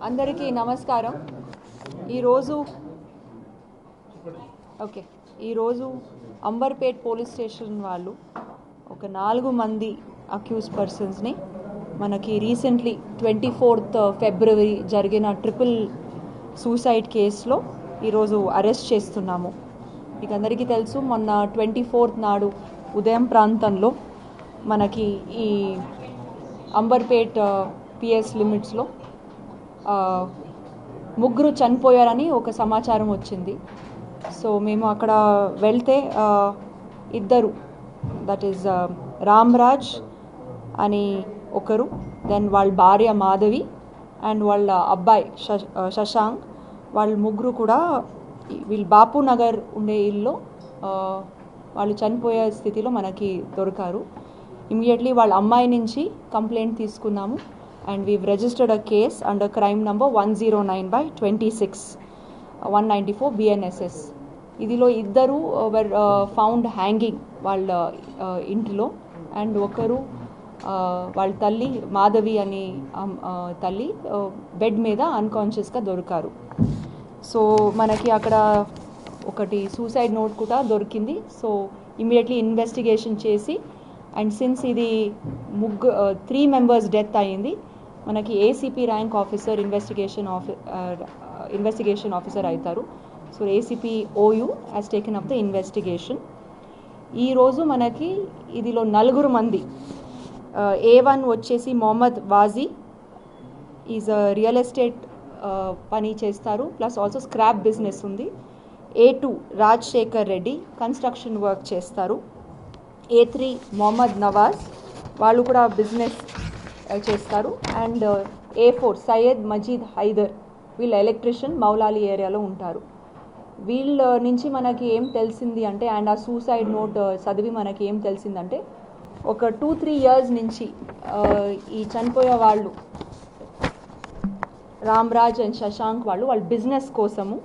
అందరికీ నమస్కారం. ఈరోజు అంబర్పేట్ పోలీస్ స్టేషన్ వాళ్ళు ఒక 4 మంది అక్యూజ్ పర్సన్స్ని మనకి రీసెంట్లీ 24th ఫిబ్రవరి జరిగిన ట్రిపుల్ సూసైడ్ కేసులో ఈరోజు అరెస్ట్ చేస్తున్నాము. మీకు అందరికీ తెలుసు, మొన్న 24th నాడు ఉదయం ప్రాంతంలో మనకి ఈ అంబర్పేట్ పిఎస్ లిమిట్స్లో ముగ్గురు చనిపోయారని ఒక సమాచారం వచ్చింది. సో మేము అక్కడ వెళ్తే ఇద్దరు, దట్ ఈస్ రామ్రాజ్ అని ఒకరు, దెన్ వాళ్ళ భార్య మాధవి అండ్ వాళ్ళ అబ్బాయి శశాంక్, వాళ్ళ ముగ్గురు కూడా వీళ్ళు బాపు నగర్ ఉండే ఇల్లు వాళ్ళు చనిపోయే స్థితిలో మనకి దొరికారు. ఇమీడియట్లీ వాళ్ళ అమ్మాయి నుంచి కంప్లైంట్ తీసుకున్నాము and we've registered a case under crime number 109/26 194 BNSS. ఇదిలో ఇద్దరు were found hanging వాళ్ళ ఇంటిలో, అండ్ ఒకరు వాళ్ళ తల్లి మాధవి అని తల్లి బెడ్ మీద అన్కాన్షియస్గా దొరికారు. సో మనకి అక్కడ ఒకటి సూసైడ్ నోట్ కూడా దొరికింది. సో ఇమీడియట్లీ ఇన్వెస్టిగేషన్ చేసి, అండ్ సిన్స్ ఇది 3 మెంబర్స్ డెత్ అయ్యింది, మనకి ACP rank officer investigation officer అవుతారు. So ACP OU has taken up the investigation. ఈరోజు మనకి ఇదిలో 4 మంది, A1 వచ్చేసి Mohammed Waji, is real estate పని చేస్తారు, ప్లస్ ఆల్సో స్క్రాప్ బిజినెస్ ఉంది. A2 Rajasekhar Reddy, construction work చేస్తారు. A3 మొహమ్మద్ నవాజ్, వాళ్ళు కూడా బిజినెస్ చేస్తారు. అండ్ A4 సయ్యద్ మజీద్ హైదర్, వీళ్ళ ఎలక్ట్రిషియన్, మౌలాలి ఏరియాలో ఉంటారు. వీళ్ళ నుంచి మనకి ఏం తెలిసింది అంటే, అండ్ ఆ సూసైడ్ నోట్ చదివి మనకి ఏం తెలిసిందంటే, ఒక 2-3 years నుంచి ఈ చనిపోయే వాళ్ళు రామ్రాజ్ అండ్ శశాంక్ వాళ్ళ బిజినెస్ కోసము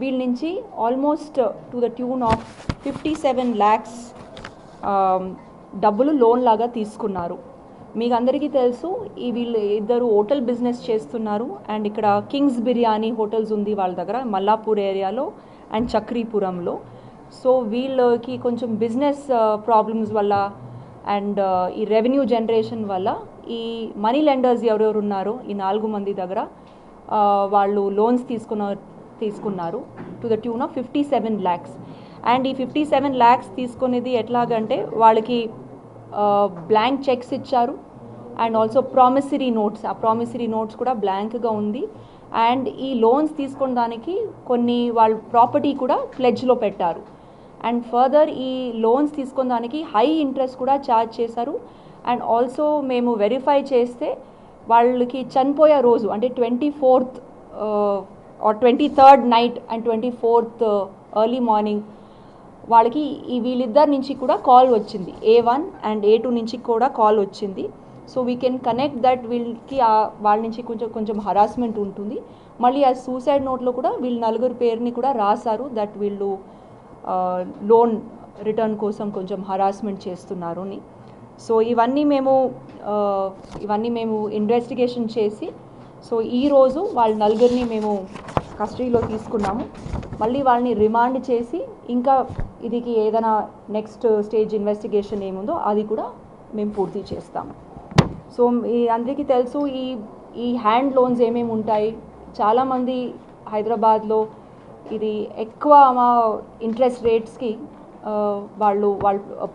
వీళ్ళ నుంచి almost to the tune of 57 lakhs డబ్బులు లోన్ లాగా తీసుకున్నారు. మీకు అందరికీ తెలుసు, వీళ్ళు ఇద్దరు హోటల్ బిజినెస్ చేస్తున్నారు. అండ్ ఇక్కడ కింగ్స్ బిర్యానీ హోటల్స్ ఉంది వాళ్ళ దగ్గర, మల్లాపూర్ ఏరియాలో అండ్ చక్రీపురంలో. సో వీళ్ళకి కొంచెం బిజినెస్ ప్రాబ్లమ్స్ వల్ల అండ్ ఈ రెవెన్యూ జనరేషన్ వల్ల ఈ మనీ లెండర్స్ ఎవరెవరు ఉన్నారో ఈ 4 మంది దగ్గర వాళ్ళు లోన్స్ తీసుకున్నారు to the tune of 57 lakhs. And ఈ 57 lakhs తీసుకునేది ఎట్లాగంటే, వాళ్ళకి బ్లాంక్ చెక్స్ ఇచ్చారు అండ్ ఆల్సో ప్రామిసరీ నోట్స్, ఆ ప్రామిసరీ నోట్స్ కూడా బ్లాంక్గా ఉంది. అండ్ ఈ లోన్స్ తీసుకోవడానికి కొన్ని వాళ్ళ ప్రాపర్టీ కూడా ప్లెడ్జ్లో పెట్టారు. అండ్ ఫర్దర్ ఈ లోన్స్ తీసుకోవడానికి హై ఇంట్రెస్ట్ కూడా ఛార్జ్ చేశారు. అండ్ ఆల్సో మేము వెరిఫై చేస్తే వాళ్ళకి చనిపోయే రోజు అంటే 24th or 23rd night and 24th early morning వాళ్ళకి వీళ్ళిద్దరి నుంచి కూడా కాల్ వచ్చింది. A1 అండ్ A2 నుంచి కూడా కాల్ వచ్చింది. So we can connect that వీళ్ళకి వాళ్ళ నుంచి కొంచెం హరాస్మెంట్ ఉంటుంది. మళ్ళీ ఆ సూసైడ్ నోట్లో కూడా వీళ్ళు 4 పేరుని కూడా రాశారు, దట్ వీళ్ళు లోన్ రిటర్న్ కోసం కొంచెం హరాస్మెంట్ చేస్తున్నారు అని. సో ఇవన్నీ మేము ఇన్వెస్టిగేషన్ చేసి, సో ఈరోజు వాళ్ళ 4 మేము కస్టడీలో తీసుకున్నాము. మళ్ళీ వాళ్ళని రిమాండ్ చేసి ఇంకా ఇదికి ఏదైనా నెక్స్ట్ స్టేజ్ ఇన్వెస్టిగేషన్ ఏముందో అది కూడా మేము పూర్తి చేస్తాము. సో అందరికీ తెలుసు, ఈ హ్యాండ్ లోన్స్ ఏమేమి ఉంటాయి. చాలామంది హైదరాబాద్లో ఇది ఎక్కువ ఇంట్రెస్ట్ రేట్స్కి వాళ్ళ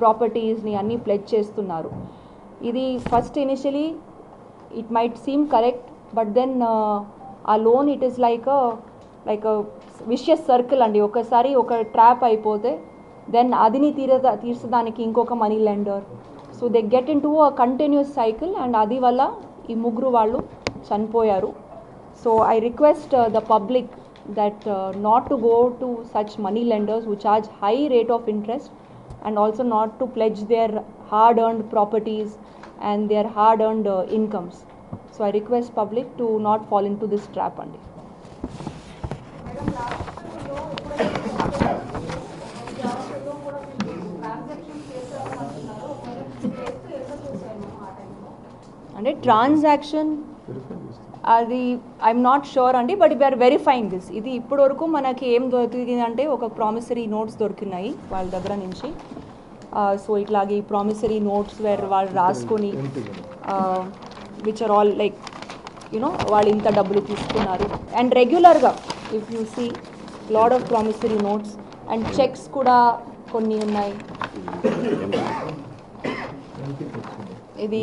ప్రాపర్టీస్ని అన్నీ ప్లెడ్జ్ చేస్తున్నారు. ఇది first initially it might seem correct, but then ఆ loan it is like vicious circle అండి. ఒకసారి ఒక ట్రాప్ అయిపోతే దెన్ అదిని తీర్చడానికి ఇంకొక money lender, so they get into a continuous cycle. And అది వల్ల ఈ ముగ్గురు వాళ్ళు చనిపోయారు. So I request the public that not to go to such money lenders who charge high rate of interest and also not to pledge there hard earned properties and there hard earned incomes. So I request public to not fall in to this trap అండి. అంటే transaction అది I'm not sure అండి, but we are verifying this. ఇది ఇప్పటి వరకు మనకి ఏం దొరికింది అంటే ఒక ప్రామిసరీ నోట్స్ దొరికినాయి వాళ్ళ దగ్గర నుంచి. సో ఇట్లాగే ప్రామిసరీ నోట్స్ వేర్ వాళ్ళు రాసుకొని which are all like you know వాళ్ళు ఇంత డబ్బులు తీసుకున్నారు. అండ్ రెగ్యులర్గా if you see lot of promissory notes and cheques కూడా కొన్ని ఉన్నాయి. ఇది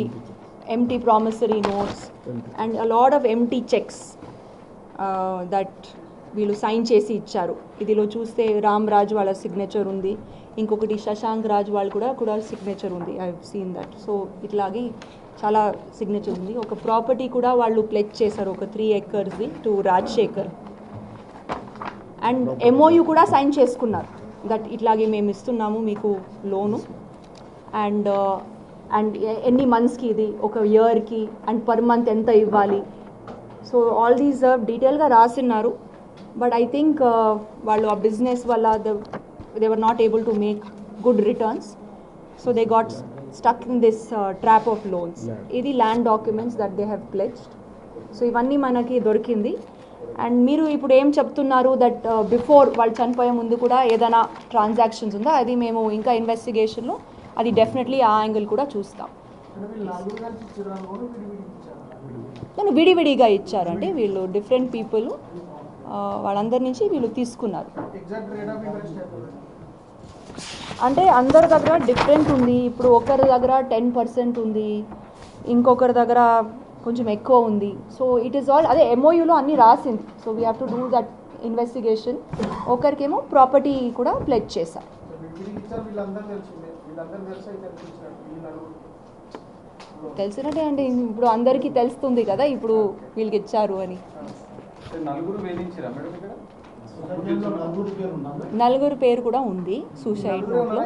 empty promissory notes and a lot of empty checks that వీళ్ళు సైన్ చేసి ఇచ్చారు. ఇదిలో చూస్తే రామ్ రాజ్ వాళ్ళ సిగ్నేచర్ ఉంది, ఇంకొకటి శశాంక్ రాజ్ వాళ్ళు కూడా సిగ్నేచర్ ఉంది. I have seen that. So ఇట్లాగే చాలా సిగ్నేచర్ ఉంది. ఒక ప్రాపర్టీ కూడా వాళ్ళు ప్లెజ్ చేశారు, ఒక 3 acres to Rajasekhar. And MOU కూడా సైన్ చేసుకున్నారు దట్ ఇట్లాగే మేము ఇస్తున్నాము మీకు లోను అండ్ ఎన్ని మంత్స్కి, ఇది ఒక ఇయర్కి, అండ్ పర్ మంత్ ఎంత ఇవ్వాలి. సో ఆల్ దీస్ డీటెయిల్గా రాసిన్నారు. బట్ ఐ థింక్ వాళ్ళు ఆ బిజినెస్ వల్ల they were not able to make good returns. So they got stuck in this trap of loans. ఇది land documents that they have pledged. So ఇవన్నీ మనకి దొరికింది. And మీరు ఇప్పుడు ఏం చెప్తున్నారు దట్ బిఫోర్ వాళ్ళు చనిపోయే ముందు కూడా ఏదైనా ట్రాన్సాక్షన్స్ ఉందా, అది మేము ఇంకా ఇన్వెస్టిగేషన్లో అది డెఫినెట్లీ ఆ యాంగిల్ కూడా చూస్తాం. నేను విడివిడిగా ఇచ్చారంటే వీళ్ళు డిఫరెంట్ పీపుల్, వాళ్ళందరి నుంచి వీళ్ళు తీసుకున్నారు. అంటే అందరి దగ్గర డిఫరెంట్ ఉంది. ఇప్పుడు ఒకరి దగ్గర 10% ఉంది, ఇంకొకరి దగ్గర కొంచెం ఎక్కువ ఉంది. సో ఇట్ ఈస్ ఆల్ అదే MOUలో అన్నీ రాసింది. So we have to do that investigation. ఒకరికేమో ప్రాపర్టీ కూడా ప్లెజ్ చేశారు. తెలిసినట్టే అండి, ఇప్పుడు అందరికీ తెలుస్తుంది కదా ఇప్పుడు వీళ్ళకి ఇచ్చారు అని. నలుగురు పేరు కూడా ఉంది సూసైడ్ నోట్లో.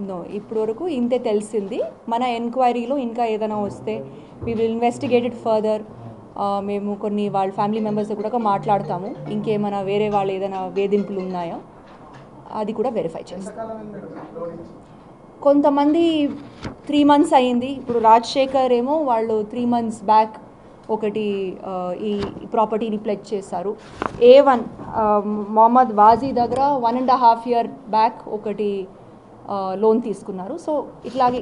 నో, ఇప్పుడు వరకు ఇంతే తెలిసింది. మన ఎంక్వైరీలో ఇంకా ఏదైనా వస్తే we will investigate it further. మేము కొన్ని వాళ్ళ ఫ్యామిలీ మెంబర్స్ కూడా మాట్లాడతాము, ఇంకేమైనా వేరే వాళ్ళు ఏదైనా వేధింపులు ఉన్నాయా అది కూడా వెరిఫై చేస్తాం. కొంతమంది 3 months అయ్యింది. ఇప్పుడు రాజశేఖర్ ఏమో వాళ్ళు 3 months బ్యాక్ ఒకటి ఈ ప్రాపర్టీని ప్లెజ్ చేశారు. A1 మొహమ్మద్ వాజీ దగ్గర 1.5 year బ్యాక్ ఒకటి లోన్ తీసుకున్నారు. సో ఇట్లాగే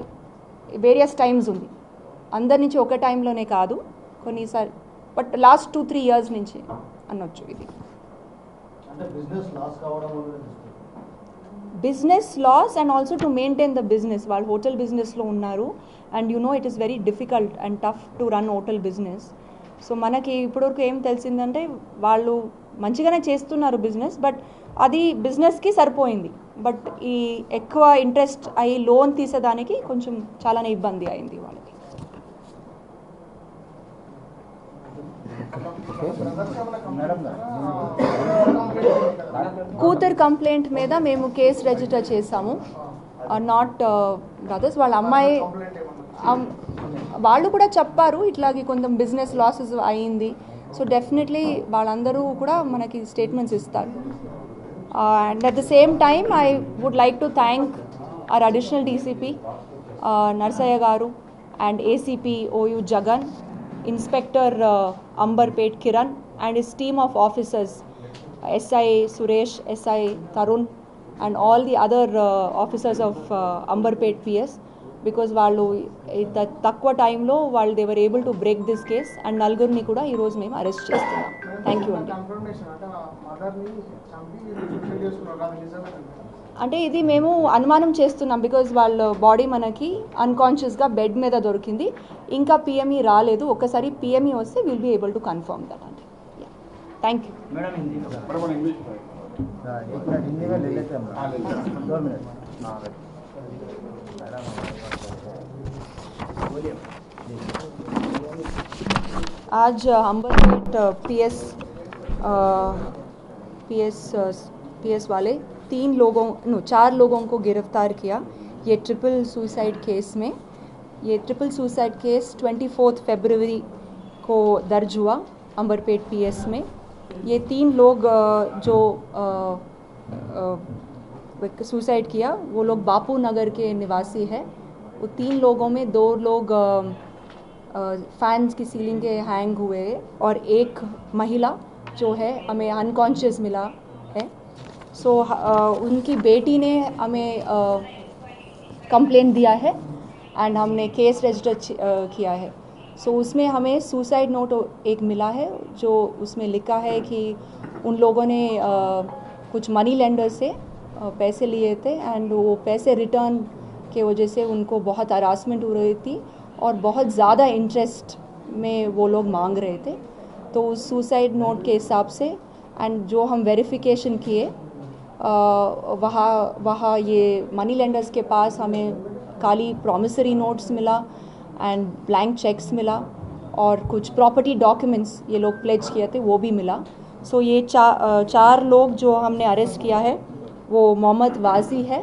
వేరియస్ టైమ్స్ ఉంది. అందరి నుంచి ఒక టైంలోనే కాదు, కొన్నిసారి బట్ లాస్ట్ 2-3 years నుంచి అనొచ్చు. ఇది business loss and also to maintain the business. వాళ్ళు హోటల్ బిజినెస్లో ఉన్నారు and you know it is very difficult and tough to run hotel business. So మనకి ఇప్పటివరకు ఏం తెలిసిందంటే వాళ్ళు మంచిగానే చేస్తున్నారు బిజినెస్, బట్ అది బిజినెస్కి సరిపోయింది. బట్ ఈ ఎక్కువ ఇంట్రెస్ట్ అయ్యి లోన్ తీసేదానికి కొంచెం చాలానే ఇబ్బంది అయింది వాళ్ళకి. కూతురు కంప్లైంట్ మీద మేము కేసు రిజిస్టర్ చేసాము. నాట్ బ్రదర్స్, వాళ్ళ అమ్మాయి వాళ్ళు కూడా చెప్పారు ఇట్లాగే కొంచెం బిజినెస్ లాసెస్ అయ్యింది. సో డెఫినెట్లీ వాళ్ళందరూ కూడా మనకి స్టేట్మెంట్స్ ఇస్తారు. And at the same time I would like to thank our additional DCP Narsaiah garu and ACP OU Jagan, Inspector Ambarpet Kiran and his team of officers, SI Suresh, SI Tarun and all the other officers of Ambarpet PS, because వాళ్ళు తక్కువ టైంలో వాళ్ళు they were able to break this case and నలుగురిని కూడా ఈరోజు మేము arrest చేస్తున్నాం. Thank you అండి. అంటే ఇది మేము అనుమానం చేస్తున్నాం బికాజ్ వాళ్ళ బాడీ మనకి అన్కాన్షియస్గా బెడ్ మీద దొరికింది. ఇంకా PME రాలేదు. ఒకసారి PME వస్తే will be able to confirm that అండి. Thank you. आज अंबरपेट PS वाले 4 लोगों को गिरफ्तार किया ये ट्रिपल सुसाइड केस में. ये ट्रिपल सुसाइड केस 24 फरवरी को दर्ज हुआ अंबरपेट PS में. ये 3 लोग जो सुसाइड किया वो लोग बापू नगर के निवासी है. वो 3 लोगों में 2 लोग फैंस की सीलिंग के हैंग हुए और एक महिला जो है हमें अनकॉन्शियस मिला है। सो उनकी बेटी ने हमें कंप्लेंट दिया है एंड हमने केस रजिस्टर किया है। सो उसमें हमें सुसाइड नोट एक मिला है जो उसमें लिखा है कि उन लोगों ने कुछ मनी लेंडर से पैसे लिए थे एंड वो पैसे रिटर्न के वजह से उनको बहुत हरासमेंट हो रही थी और बहुत ज़्यादा इंटरेस्ट में वो लोग मांग रहे थे। तो उस सुसाइड नोट के हिसाब से एंड जो हम वेरिफिकेशन किए वहाँ ये मनी लेंडर्स के पास हमें खाली प्रॉमिसरी नोट्स मिला एंड ब्लैंक चेक्स मिला और कुछ प्रॉपर्टी डॉक्यूमेंट्स ये लोग प्लेज किए थे वो भी मिला। सो ये चार लोग जो हमने अरेस्ट किया है वो मोहम्मद वाजी है,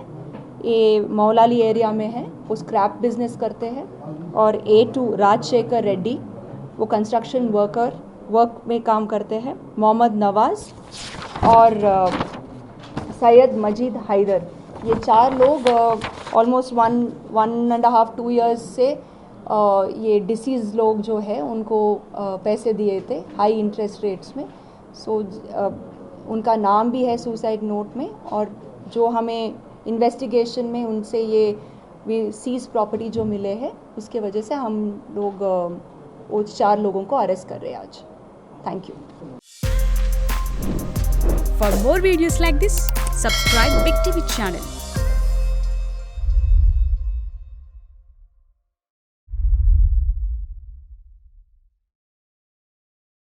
ये मौलाली एरिया में है, वो स्क्रैप बिजनेस करते हैं। और A2 राजशेखर रेड्डी, वो कंस्ट्रक्शन वर्क में काम करते हैं। मोहम्मद नवाज़ और सैयद मजीद हैदर, ये चार लोग ऑलमोस्ट 1.5-2 years से ये डिसीज़ लोग जो है उनको पैसे दिए थे हाई इंटरेस्ट रेट्स में। सो उनका नाम भी है सुसाइड नोट में और जो हमें इन्वेस्टिगेशन में उनसे ये सीज प्रॉपर्टी जो मिले हैं उसके वजह से हम लोग वो 4 लोगों को अरेस्ट कर रहे हैं आज। Thank you. For more videos like this, subscribe Big TV channel.